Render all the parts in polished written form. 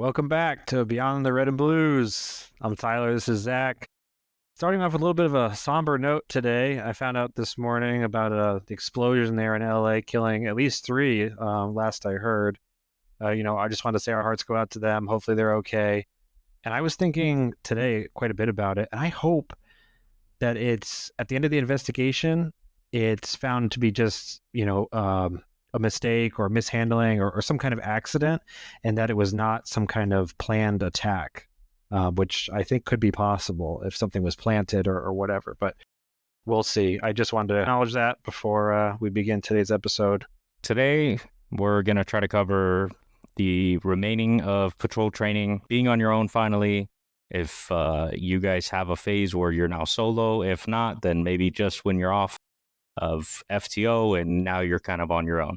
Welcome back to Beyond the Red and Blues. I'm Tyler. This is Zach. Starting off with a little bit of a somber note today. I found out this morning about the explosion there in LA, killing at least three, last I heard. I just wanted to say our hearts go out to them. Hopefully they're okay. And I was thinking today quite a bit about it. And I hope that it's at the end of the investigation, it's found to be just, a mistake or mishandling or some kind of accident, and that it was not some kind of planned attack, which I think could be possible if something was planted or whatever. But we'll see. I just wanted to acknowledge that before we begin today's episode. Today, we're going to try to cover the remaining of patrol training, being on your own finally. If you guys have a phase where you're now solo, if not, then maybe just when you're off of FTO and now you're kind of on your own.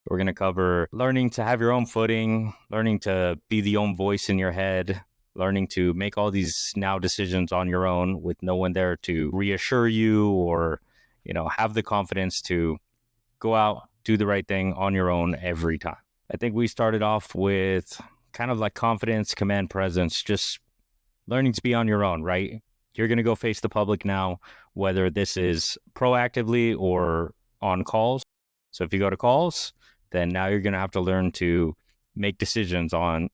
We're going to cover learning to have your own footing, learning to be the own voice in your head, learning to make all these now decisions on your own with no one there to reassure you or, have the confidence to go out, do the right thing on your own every time. I think we started off with kind of like confidence, command, presence, just learning to be on your own, right? You're going to go face the public now, whether this is proactively or on calls. So if you go to calls, then now you're going to have to learn to make decisions on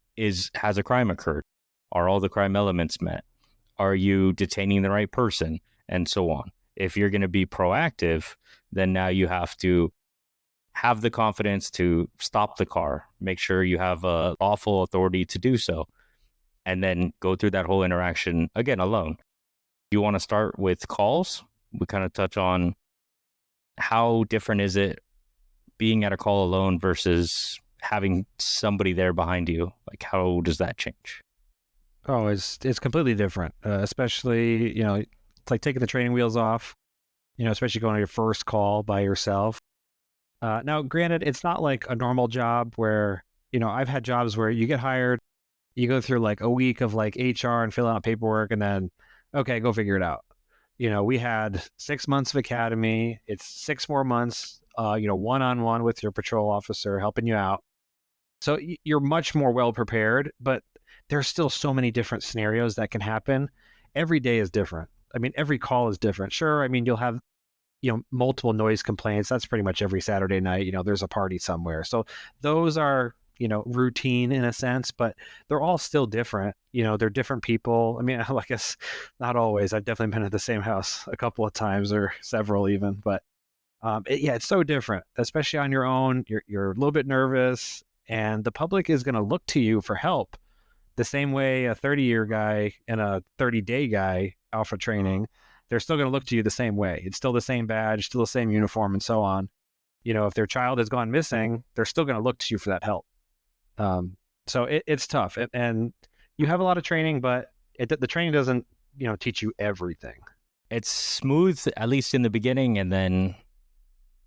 has a crime occurred? Are all the crime elements met? Are you detaining the right person? And so on. If you're going to be proactive, then now you have to have the confidence to stop the car, make sure you have a lawful authority to do so, and then go through that whole interaction again alone. You want to start with calls? We kind of touch on how different is it being at a call alone versus having somebody there behind you. Like, how does that change? Oh, it's completely different, especially, it's like taking the training wheels off, especially going on your first call by yourself. Now, granted, it's not like a normal job where, I've had jobs where you get hired, you go through like a week of like HR and fill out paperwork and then, okay, go figure it out. We had 6 months of academy. It's 6 more months, one-on-one with your patrol officer helping you out. So you're much more well prepared, but there's still so many different scenarios that can happen. Every day is different. I mean, every call is different. Sure, I mean, you'll have, multiple noise complaints. That's pretty much every Saturday night. There's a party somewhere. So those are, routine in a sense, but they're all still different. They're different people. I mean, I guess not always. I've definitely been at the same house a couple of times or several even, but it's so different, especially on your own. You're a little bit nervous, and the public is going to look to you for help the same way a 30-year guy and a 30-day guy out for training, they're still going to look to you the same way. It's still the same badge, still the same uniform, and so on. If their child has gone missing, they're still going to look to you for that help. So it's tough, and you have a lot of training, but the training doesn't, teach you everything. It's smooth, at least in the beginning, and then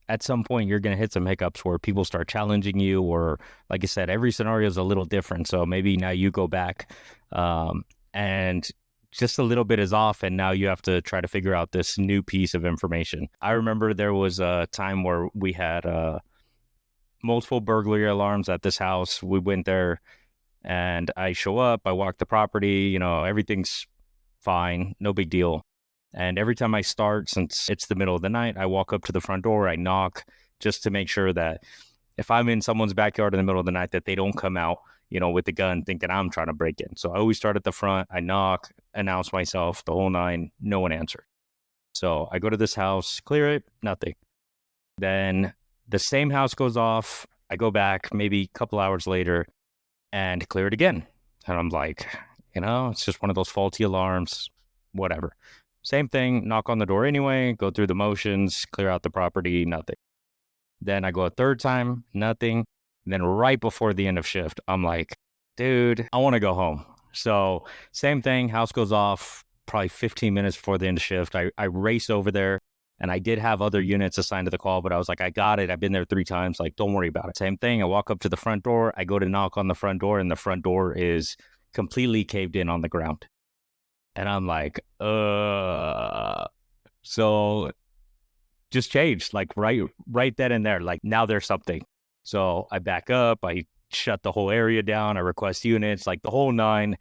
at some point you're going to hit some hiccups where people start challenging you, or like I said, every scenario is a little different. So maybe now you go back and just a little bit is off, and now you have to try to figure out this new piece of information. I remember there was a time where we had multiple burglary alarms at this house. We went there and I show up, I walk the property, everything's fine, no big deal. And every time I start, since it's the middle of the night, I walk up to the front door, I knock just to make sure that if I'm in someone's backyard in the middle of the night, that they don't come out, with the gun thinking I'm trying to break in. So I always start at the front, I knock, announce myself, the whole nine, no one answered. So I go to this house, clear it, nothing. Then the same house goes off. I go back maybe a couple hours later and clear it again. And I'm like, it's just one of those faulty alarms, whatever. Same thing, knock on the door anyway, go through the motions, clear out the property, nothing. Then I go a third time, nothing. And then right before the end of shift, I'm like, dude, I want to go home. So same thing, house goes off probably 15 minutes before the end of shift. I race over there, and I did have other units assigned to the call, but I was like, I got it. I've been there 3 times. Like, don't worry about it. Same thing. I walk up to the front door. I go to knock on the front door, and the front door is completely caved in on the ground. And I'm like, so just changed, like right then and there, like now there's something. So I back up, I shut the whole area down. I request units, like the whole nine.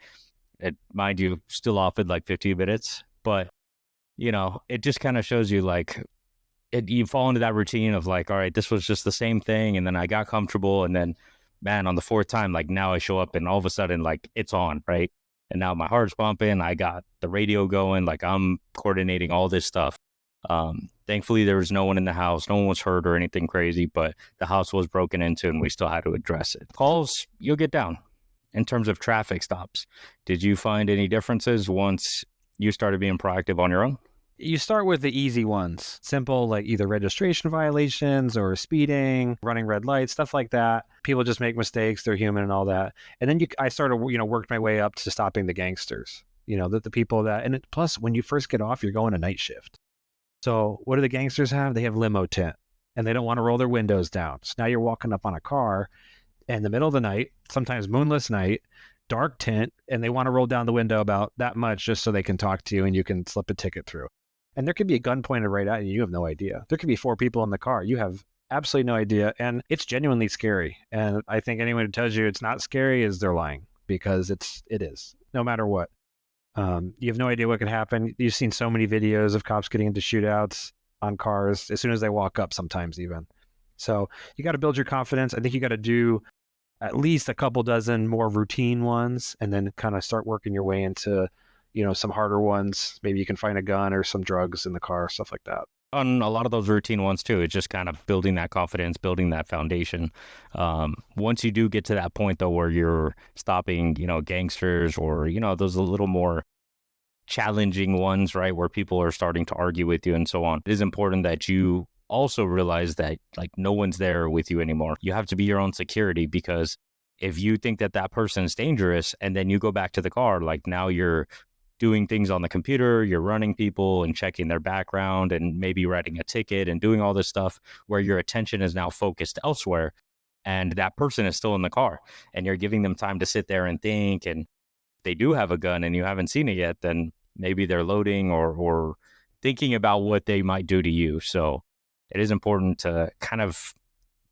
It, mind you, still offered like 15 minutes, but it just kind of shows you like you fall into that routine of like, all right, this was just the same thing. And then I got comfortable. And then, man, on the fourth time, like now I show up and all of a sudden, like it's on, right? And now my heart's pumping. I got the radio going, like I'm coordinating all this stuff. Thankfully, there was no one in the house. No one was hurt or anything crazy, but the house was broken into and we still had to address it. Calls, you'll get down. In terms of traffic stops, did you find any differences once you started being proactive on your own? You start with the easy ones, simple, like either registration violations or speeding, running red lights, stuff like that. People just make mistakes. They're human and all that. And then I started, worked my way up to stopping the gangsters, the people that, and plus when you first get off, you're going a night shift. So what do the gangsters have? They have limo tint and they don't want to roll their windows down. So now you're walking up on a car in the middle of the night, sometimes moonless night, dark tint, and they want to roll down the window about that much just so they can talk to you and you can slip a ticket through. And there could be a gun pointed right at you. You have no idea. There could be 4 people in the car. You have absolutely no idea. And it's genuinely scary. And I think anyone who tells you it's not scary is they're lying, because it is, no matter what. You have no idea what could happen. You've seen so many videos of cops getting into shootouts on cars as soon as they walk up, sometimes even. So you got to build your confidence. I think you got to do at least a couple dozen more routine ones and then kind of start working your way into some harder ones. Maybe you can find a gun or some drugs in the car, stuff like that. On a lot of those routine ones too, it's just kind of building that confidence, building that foundation. Once you do get to that point though, where you're stopping, gangsters or, those a little more challenging ones, right? Where people are starting to argue with you and so on. It is important that you also realize that like no one's there with you anymore. You have to be your own security, because if you think that that person is dangerous and then you go back to the car, like now you're doing things on the computer, you're running people and checking their background and maybe writing a ticket and doing all this stuff where your attention is now focused elsewhere. And that person is still in the car and you're giving them time to sit there and think. And if they do have a gun and you haven't seen it yet, then maybe they're loading or thinking about what they might do to you. So it is important to kind of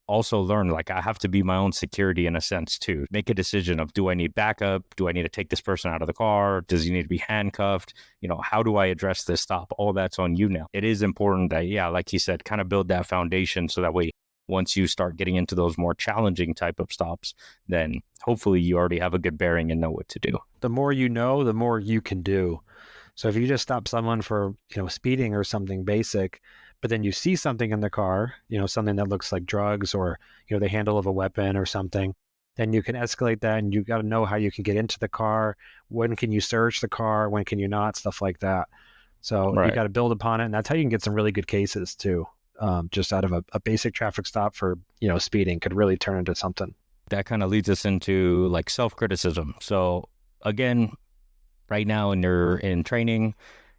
also learn, like I have to be my own security in a sense too. Make a decision of, do I need backup? Do I need to take this person out of the car? Does he need to be handcuffed? How do I address this stop? All that's on you now. It is important that, yeah, like you said, kind of build that foundation so that way, once you start getting into those more challenging type of stops, then hopefully you already have a good bearing and know what to do. The more you know, the more you can do. So if you just stop someone for, speeding or something basic, but then you see something in the car, something that looks like drugs or, the handle of a weapon or something, then you can escalate that, and you got to know how you can get into the car. When can you search the car? When can you not? Stuff like that. So Right. You got to build upon it. And that's how you can get some really good cases too. Just out of a basic traffic stop for, speeding could really turn into something. That kind of leads us into like self-criticism. So again, right now in training,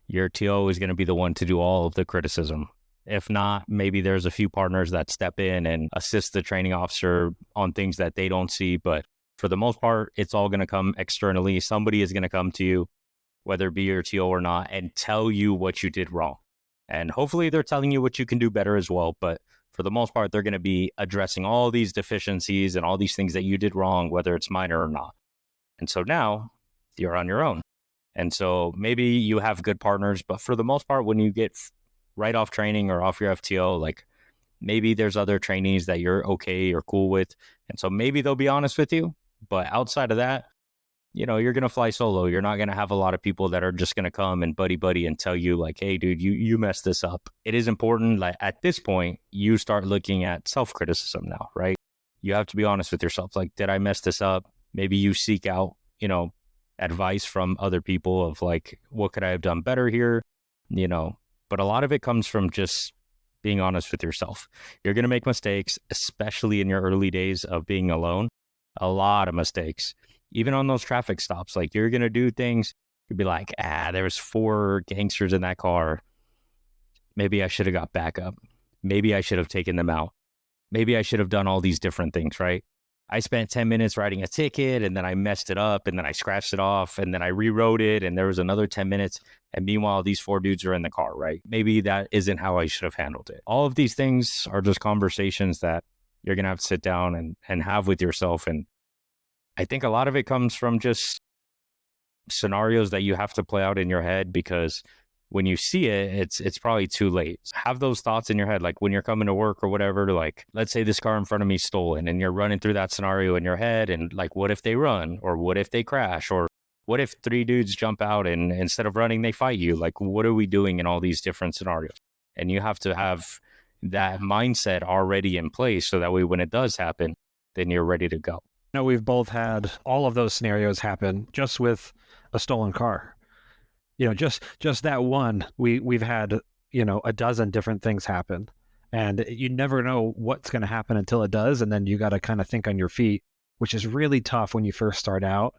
your TO is going to be the one to do all of the criticism. If not, maybe there's a few partners that step in and assist the training officer on things that they don't see. But for the most part, it's all going to come externally. Somebody is going to come to you, whether it be your TO or not, and tell you what you did wrong. And hopefully they're telling you what you can do better as well. But for the most part, they're going to be addressing all these deficiencies and all these things that you did wrong, whether it's minor or not. And so now you're on your own. And so maybe you have good partners, but for the most part, when you get right off training or off your FTO, like maybe there's other trainees that you're okay or cool with. And so maybe they'll be honest with you. But outside of that, you're going to fly solo. You're not going to have a lot of people that are just going to come and buddy and tell you like, hey, dude, you messed this up. It is important, like at this point, you start looking at self-criticism now, right? You have to be honest with yourself. Like, did I mess this up? Maybe you seek out, advice from other people of like, what could I have done better here? But a lot of it comes from just being honest with yourself. You're going to make mistakes, especially in your early days of being alone. A lot of mistakes. Even on those traffic stops, like you're going to do things, you'd be like, there was 4 gangsters in that car. Maybe I should have got backup. Maybe I should have taken them out. Maybe I should have done all these different things, right? I spent 10 minutes writing a ticket and then I messed it up and then I scratched it off and then I rewrote it and there was another 10 minutes. And meanwhile, these 4 dudes are in the car, right? Maybe that isn't how I should have handled it. All of these things are just conversations that you're going to have to sit down and have with yourself. And I think a lot of it comes from just scenarios that you have to play out in your head, because when you see it, it's probably too late. Have those thoughts in your head, like when you're coming to work or whatever, like, let's say this car in front of me is stolen, and you're running through that scenario in your head, and like, what if they run, or what if they crash, or what if 3 dudes jump out and instead of running, they fight you? Like, what are we doing in all these different scenarios? And you have to have that mindset already in place, so that way when it does happen, then you're ready to go. No, we've both had all of those scenarios happen just with a stolen car. Just that one, we've had, a dozen different things happen, and you never know what's going to happen until it does. And then you got to kind of think on your feet, which is really tough when you first start out,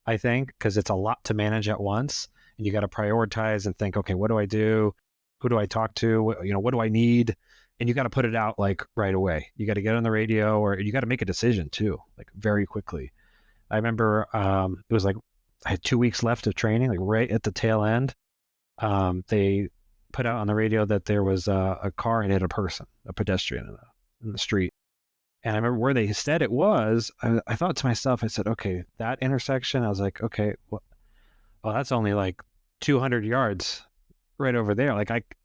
I think, because it's a lot to manage at once, and you got to prioritize and think, okay, what do I do? Who do I talk to? What do I need? And you got to put it out like right away. You got to get on the radio, or you got to make a decision too, like very quickly. I remember it was like I had 2 weeks left of training, like right at the tail end. They put out on the radio that there was a car and hit a person, a pedestrian in the street. And I remember where they said it was. I thought to myself, I said, okay, that intersection. I was like, okay, well, that's only like 200 yards right over there. Like,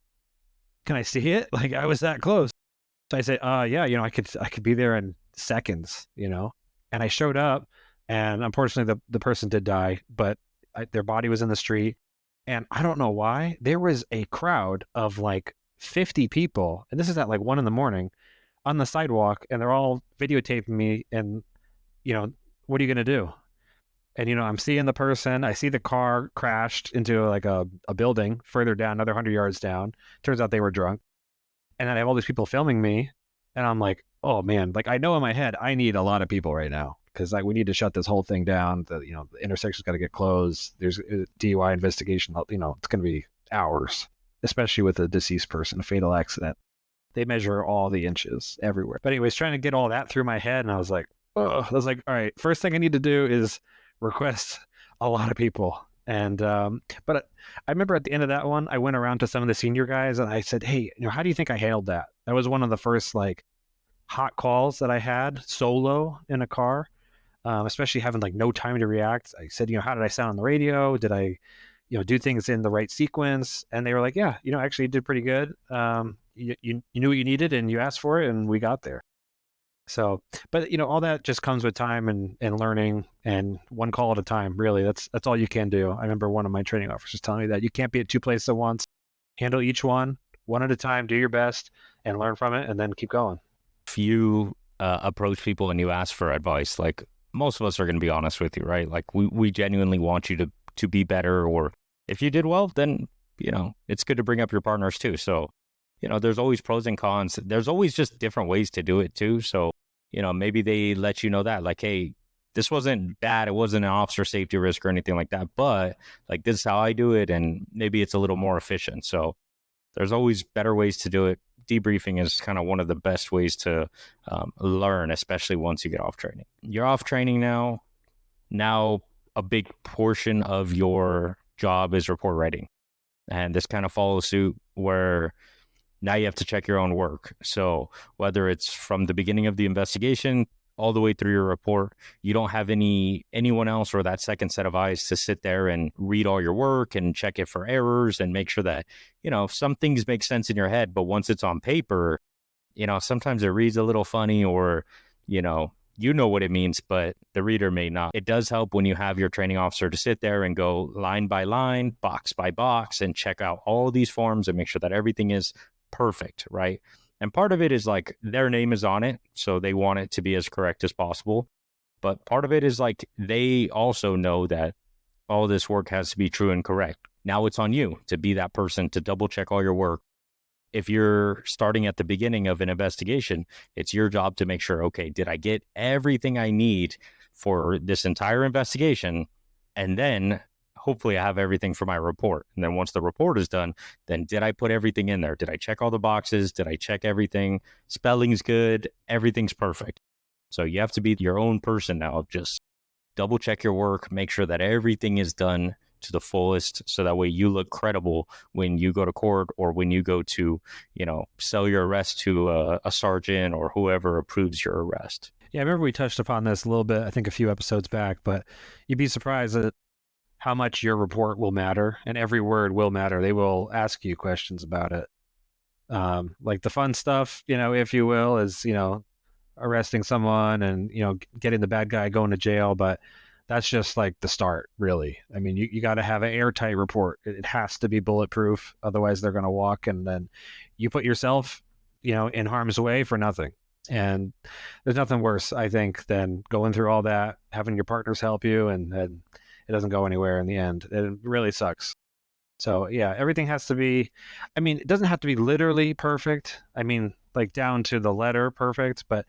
can I see it? Like, I was that close. So I said, yeah, I could be there in seconds, And I showed up, and unfortunately the person did die, but their body was in the street. And I don't know why, there was a crowd of like 50 people, and this is at like 1 a.m, on the sidewalk, and they're all videotaping me. And, what are you going to do? And, I'm seeing the person, I see the car crashed into like a building further down, another 100 yards down. Turns out they were drunk. And then I have all these people filming me, and I'm like, oh man, like I know in my head, I need a lot of people right now, because we need to shut this whole thing down. The intersection's got to get closed. There's a DUI investigation. It's going to be hours, especially with a deceased person, a fatal accident. They measure all the inches everywhere. But anyways, trying to get all that through my head, and I was like, all right, first thing I need to do is request a lot of people. And but I remember at the end of that one, I went around to some of the senior guys, and I said, hey, how do you think I handled that? That was one of the first like hot calls that I had solo in a car, especially having like no time to react. I said, how did I sound on the radio? Did I, do things in the right sequence? And they were like, yeah, actually you did pretty good. You knew what you needed, and you asked for it, and we got there. So, but all that just comes with time and learning, and one call at a time. Really, that's all you can do. I remember one of my training officers telling me that you can't be at 2 places at once. Handle each one at a time. Do your best and learn from it, and then keep going. If you approach people and you ask for advice, like most of us are going to be honest with you, right? Like we genuinely want you to be better, or if you did well, then it's good to bring up your partners too. So there's always pros and cons. There's always just different ways to do it too. So, maybe they let you know that, like, hey, this wasn't bad. It wasn't an officer safety risk or anything like that, but like, this is how I do it. And maybe it's a little more efficient. So there's always better ways to do it. Debriefing is kind of one of the best ways to learn, especially once you get off training. You're off training now. Now a big portion of your job is report writing. And this kind of follows suit where now you have to check your own work. So whether it's from the beginning of the investigation all the way through your report, you don't have anyone else or that second set of eyes to sit there and read all your work and check it for errors and make sure that, some things make sense in your head, but once it's on paper, sometimes it reads a little funny, or, you know what it means, but the reader may not. It does help when you have your training officer to sit there and go line by line, box by box, and check out all these forms and make sure that everything is perfect, right? And part of it is like their name is on it, so they want it to be as correct as possible. But part of it is like they also know that all this work has to be true and correct. Now it's on you to be that person to double check all your work. If you're starting at the beginning of an investigation, it's your job to make sure, okay, did I get everything I need for this entire investigation? And then hopefully I have everything for my report. And then once the report is done, then did I put everything in there? Did I check all the boxes? Did I check everything? Spelling's good. Everything's perfect. So you have to be your own person now of just double check your work, make sure that everything is done to the fullest, so that way you look credible when you go to court or when you go to, sell your arrest to a sergeant or whoever approves your arrest. Yeah, I remember we touched upon this a little bit, I think a few episodes back, but you'd be surprised at how much your report will matter, and every word will matter. They will ask you questions about it. Like the fun stuff, if you will, is, arresting someone and, getting the bad guy going to jail. But that's just like the start, really. I mean, you got to have an airtight report. It has to be bulletproof. Otherwise, they're going to walk, and then you put yourself, in harm's way for nothing. And there's nothing worse, I think, than going through all that, having your partners help you, and then it doesn't go anywhere in the end. It really sucks. So yeah, everything has to be, I mean, it doesn't have to be literally perfect. I mean, like down to the letter perfect, but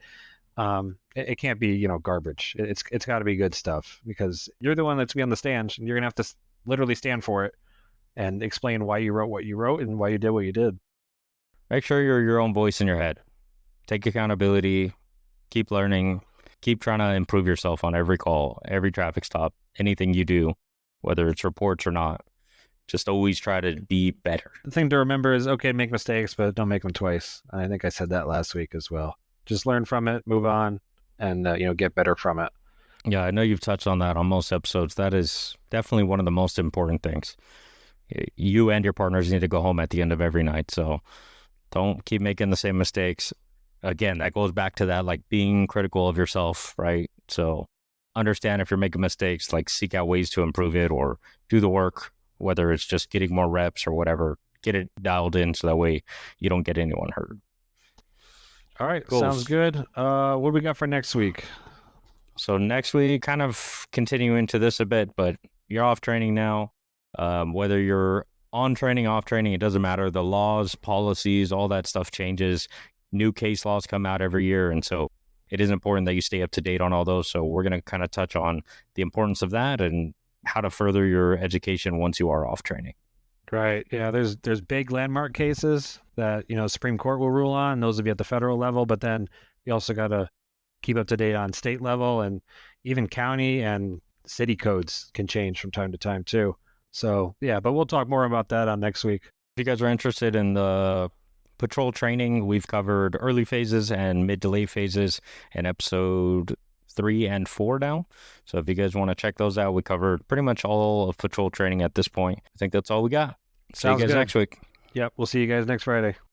it can't be, garbage. It's got to be good stuff, because you're the one that's gonna be on the stand, and you're gonna have to literally stand for it and explain why you wrote what you wrote and why you did what you did. Make sure you're your own voice in your head. Take accountability, keep learning, keep trying to improve yourself on every call, every traffic stop, anything you do, whether it's reports or not. Just always try to be better. The thing to remember is, okay, make mistakes, but don't make them twice. I think I said that last week as well. Just learn from it, move on, and get better from it. Yeah, I know you've touched on that on most episodes. That is definitely one of the most important things. You and your partners need to go home at the end of every night, so don't keep making the same mistakes. Again, that goes back to that, like being critical of yourself, right? So understand if you're making mistakes, like seek out ways to improve it or do the work, whether it's just getting more reps or whatever. Get it dialed in so that way you don't get anyone hurt. All right, Goals. Sounds good. What do we got for next week? So next week, kind of continue into this a bit, but you're off training now. Whether you're on training, off training, it doesn't matter. The laws, policies, all that stuff changes. New case laws come out every year, and so it is important that you stay up to date on all those. So we're going to kind of touch on the importance of that and how to further your education once you are off training. Right. Yeah, there's big landmark cases that, Supreme Court will rule on. Those will be at the federal level, but then you also got to keep up to date on state level, and even county and city codes can change from time to time too. So yeah, but we'll talk more about that on next week. If you guys are interested in the patrol training, we've covered early phases and mid-delay phases in episode 3 and 4 now. So if you guys want to check those out, we covered pretty much all of patrol training at this point. I think that's all we got. See you guys next week. Yep. We'll see you guys next Friday.